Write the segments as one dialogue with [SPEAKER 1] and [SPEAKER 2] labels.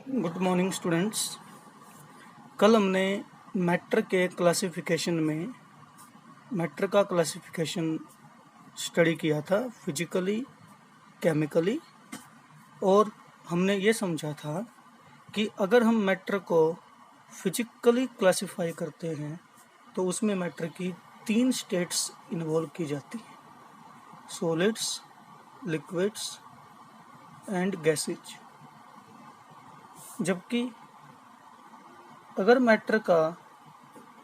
[SPEAKER 1] Good morning students. कल हमने matter के क्लासिफिकेशन में मैटर का क्लासिफिकेशन स्टडी किया था फिजिकली, केमिकली, और हमने ये समझा था कि अगर हम मैटर को फिजिकली क्लासिफाई करते हैं तो उसमें मैटर की 3 स्टेट्स इन्वॉल्व की जाती हैं: सॉलिड्स, लिक्विड्स एंड गैसेज। जबकि अगर मैटर का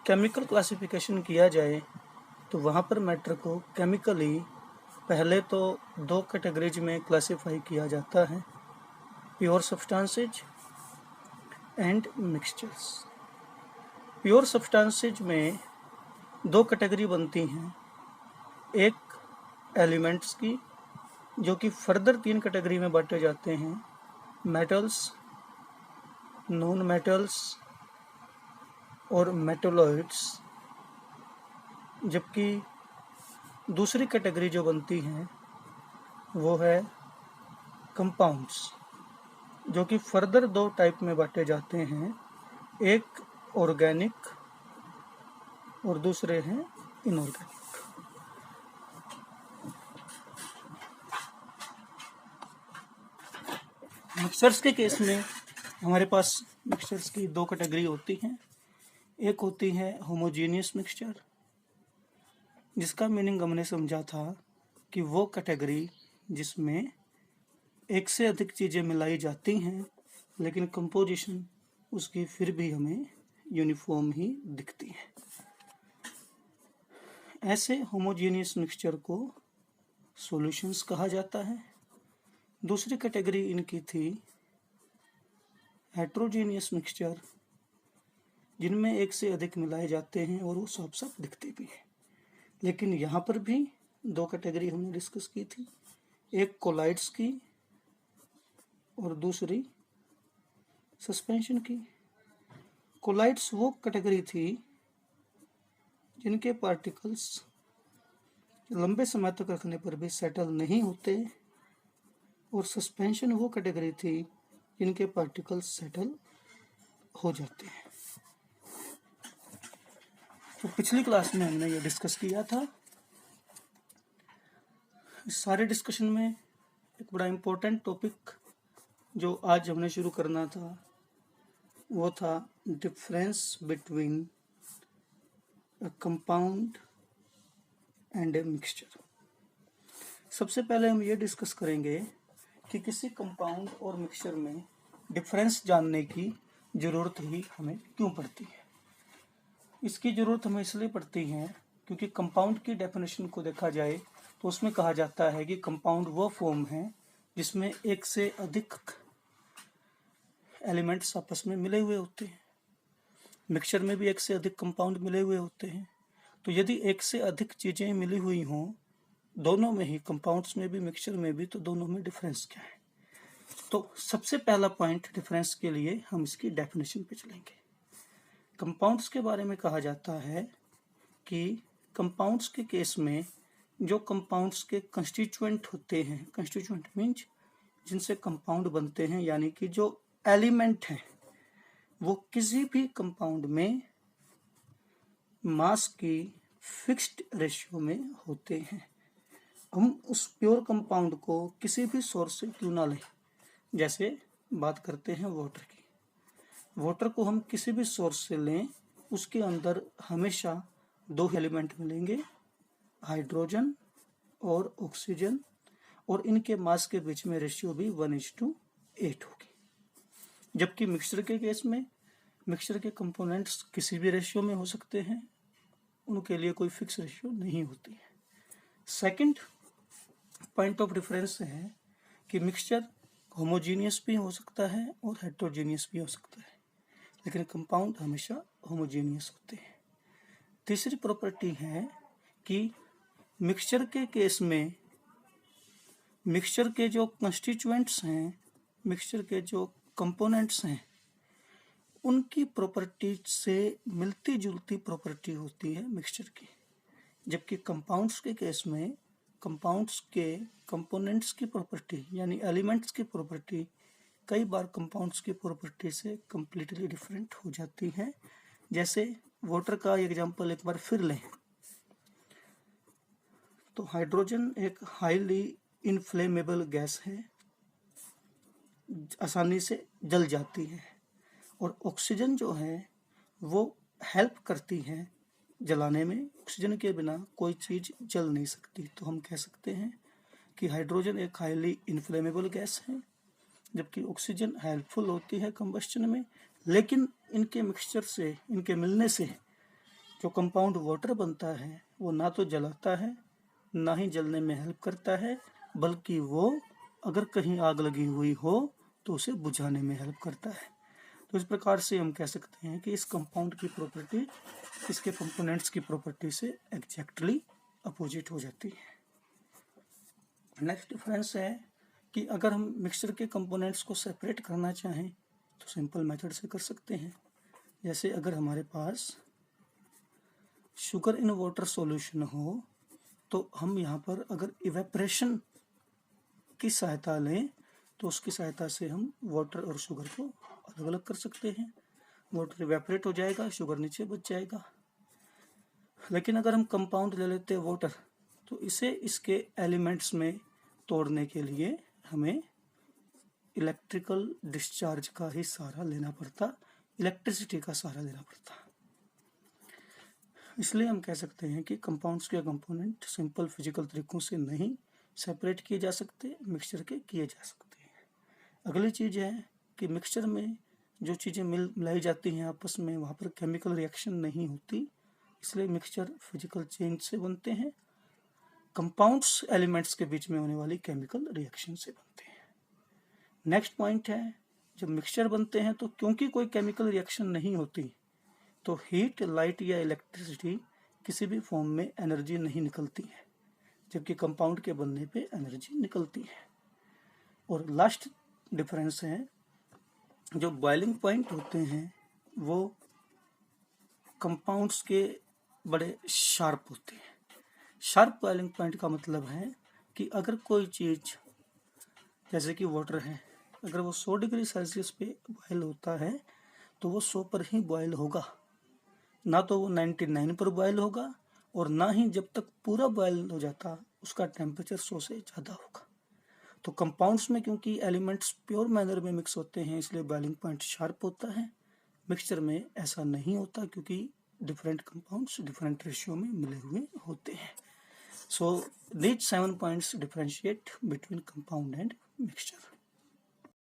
[SPEAKER 1] केमिकल क्लासिफिकेशन किया जाए तो वहाँ पर मैटर को केमिकली पहले तो 2 कैटेगरीज में क्लासिफाई किया जाता है: pure substances and mixtures. Pure substances में 2 कैटेगरी बनती हैं, एक एलिमेंट्स की, जो कि फर्दर 3 कैटेगरी में बांटे जाते हैं: मेटल्स, नॉन मेटल्स और मेटलॉइड्स। जबकि दूसरी कैटेगरी जो बनती है वो है कंपाउंड्स, जो कि फर्दर 2 टाइप में बांटे जाते हैं, एक ऑर्गेनिक और दूसरे हैं इनऑर्गेनिक। मिक्सचर्स के केस में हमारे पास मिक्सचर्स की 2 कैटेगरी होती हैं। एक होती है होमोजेनियस मिक्सचर, जिसका मीनिंग हमने समझा था कि वो कैटेगरी जिसमें एक से अधिक चीज़ें मिलाई जाती हैं लेकिन कंपोजिशन उसकी फिर भी हमें यूनिफॉर्म ही दिखती है। ऐसे होमोजेनियस मिक्सचर को सॉल्यूशंस कहा जाता है। दूसरी कैटेगरी इनकी थी हेट्रोजेनियस मिक्सचर, जिनमें एक से अधिक मिलाए जाते हैं और वो साफ साफ दिखते भी हैं। लेकिन यहाँ पर भी 2 कैटेगरी हमने डिस्कस की थी, एक कोलाइड्स की और दूसरी सस्पेंशन की। कोलाइड्स वो कैटेगरी थी जिनके पार्टिकल्स लंबे समय तक रखने पर भी सेटल नहीं होते, और सस्पेंशन वो कैटेगरी थी जिनके पार्टिकल्स सेटल हो जाते हैं। तो पिछली क्लास में हमने ये डिस्कस किया था। इस सारे डिस्कशन में एक बड़ा इम्पोर्टेंट टॉपिक जो आज हमने शुरू करना था वो था difference between a compound and a mixture. सबसे पहले हम ये डिस्कस करेंगे कि किसी कंपाउंड और मिक्सचर में डिफरेंस जानने की ज़रूरत ही हमें क्यों पड़ती है। इसकी ज़रूरत हमें इसलिए पड़ती है क्योंकि कंपाउंड की डेफिनेशन को देखा जाए तो उसमें कहा जाता है कि कंपाउंड वो फॉर्म है जिसमें एक से अधिक एलिमेंट्स आपस में मिले हुए होते हैं। मिक्सचर में भी एक से अधिक कंपाउंड मिले हुए होते हैं। तो यदि एक से अधिक चीज़ें मिली हुई हों दोनों में ही, कंपाउंड्स में भी मिक्सचर में भी, तो दोनों में डिफरेंस क्या है। तो सबसे पहला पॉइंट डिफरेंस के लिए हम इसकी डेफिनेशन पे चलेंगे। कंपाउंड्स के बारे में कहा जाता है कि कंपाउंड्स के केस में जो कंपाउंड्स के कंस्टिट्यूएंट होते हैं, कंस्टिट्यूएंट मीन्स जिनसे कंपाउंड बनते हैं, यानी कि जो एलिमेंट हैं, वो किसी भी कंपाउंड में मास की फिक्स्ड रेशियो में होते हैं। हम उस प्योर कंपाउंड को किसी भी सोर्स से क्यों ना लें, जैसे बात करते हैं वाटर की। वाटर को हम किसी भी सोर्स से लें, उसके अंदर हमेशा 2 एलिमेंट मिलेंगे, हाइड्रोजन और ऑक्सीजन, और इनके मास के बीच में रेशियो भी 1:8 होगी। जबकि मिक्सचर के केस में मिक्सचर के कंपोनेंट्स किसी भी रेशियो में हो सकते हैं, उनके लिए कोई फिक्स रेशियो नहीं होती है। सेकंड पॉइंट ऑफ डिफरेंस है कि मिक्सचर होमोजीनियस भी हो सकता है और हेट्रोजीनियस भी हो सकता है, लेकिन कंपाउंड हमेशा होमोजीनियस होते हैं। तीसरी प्रॉपर्टी है कि मिक्सचर के केस में मिक्सचर के जो कंस्टिट्यूएंट्स हैं, मिक्सचर के जो कंपोनेंट्स हैं, उनकी प्रॉपर्टी से मिलती जुलती प्रॉपर्टी होती है मिक्सचर की। जबकि कंपाउंड्स के केस में कंपाउंड्स के कंपोनेंट्स की प्रॉपर्टी यानी एलिमेंट्स की प्रॉपर्टी कई बार कंपाउंड्स की प्रॉपर्टी से कम्प्लीटली डिफरेंट हो जाती हैं। जैसे वाटर का एग्जांपल एक बार फिर लें तो हाइड्रोजन एक हाईली इनफ्लेमेबल गैस है, आसानी से जल जाती है, और ऑक्सीजन जो है वो हेल्प करती है जलाने में। ऑक्सीजन के बिना कोई चीज़ जल नहीं सकती। तो हम कह सकते हैं कि हाइड्रोजन एक हाईली इनफ्लेमेबल गैस है, जबकि ऑक्सीजन हेल्पफुल होती है कंबस्शन में। लेकिन इनके मिक्सचर से, इनके मिलने से जो कंपाउंड वाटर बनता है वो ना तो जलाता है, ना ही जलने में हेल्प करता है, बल्कि वो अगर कहीं आग लगी हुई हो तो उसे बुझाने में हेल्प करता है। तो इस प्रकार से हम कह सकते हैं कि इस कंपाउंड की प्रॉपर्टी इसके कंपोनेंट्स की प्रॉपर्टी से एग्जैक्टली अपोजिट हो जाती है। नेक्स्ट डिफरेंस है कि अगर हम मिक्सचर के कंपोनेंट्स को सेपरेट करना चाहें तो सिंपल मेथड से कर सकते हैं। जैसे अगर हमारे पास शुगर इन वाटर सॉल्यूशन हो तो हम यहाँ पर अगर इवेपरेशन की सहायता लें तो उसकी सहायता से हम वाटर और शुगर को अलग अलग कर सकते हैं। वाटर इवेपरेट हो जाएगा, शुगर नीचे बच जाएगा। लेकिन अगर हम कंपाउंड ले लेते हैं वाटर तो इसे इसके एलिमेंट्स में तोड़ने के लिए हमें इलेक्ट्रिकल डिस्चार्ज का ही सहारा लेना पड़ता, इलेक्ट्रिसिटी का सहारा लेना पड़ता। इसलिए हम कह सकते हैं कि कंपाउंड्स के कंपोनेंट सिंपल फिजिकल तरीकों से नहीं सेपरेट किए जा सकते, मिक्सचर के किए जा सकते हैं। अगली चीज़ है कि मिक्सचर में जो चीज़ें मिलाई जाती हैं आपस में, वहाँ पर केमिकल रिएक्शन नहीं होती, इसलिए मिक्सचर फिजिकल चेंज से बनते हैं। कंपाउंड्स एलिमेंट्स के बीच में होने वाली केमिकल रिएक्शन से बनते हैं। नेक्स्ट पॉइंट है, जब मिक्सचर बनते हैं तो क्योंकि कोई केमिकल रिएक्शन नहीं होती तो हीट, लाइट या इलेक्ट्रिसिटी किसी भी फॉर्म में एनर्जी नहीं निकलती है, जबकि कंपाउंड के बनने पे एनर्जी निकलती है। और लास्ट डिफरेंस है, जो बॉइलिंग पॉइंट होते हैं वो कंपाउंड्स के बड़े शार्प होते हैं। शार्प बॉइलिंग पॉइंट का मतलब है कि अगर कोई चीज़ जैसे कि वाटर है, अगर वो 100 डिग्री सेल्सियस पे बॉयल होता है तो वो 100 पर ही बॉयल होगा, ना तो वो 99 पर बॉयल होगा, और ना ही जब तक पूरा बॉयल हो जाता उसका टेम्परेचर 100 से ज़्यादा होगा। तो कंपाउंड्स में क्योंकि एलिमेंट्स प्योर मैनर में मिक्स होते हैं इसलिए बॉइलिंग पॉइंट शार्प होता है। मिक्सचर में ऐसा नहीं होता क्योंकि डिफरेंट कंपाउंड्स डिफरेंट रेशियो में मिले हुए होते हैं। So these 7 points differentiate between compound and mixture.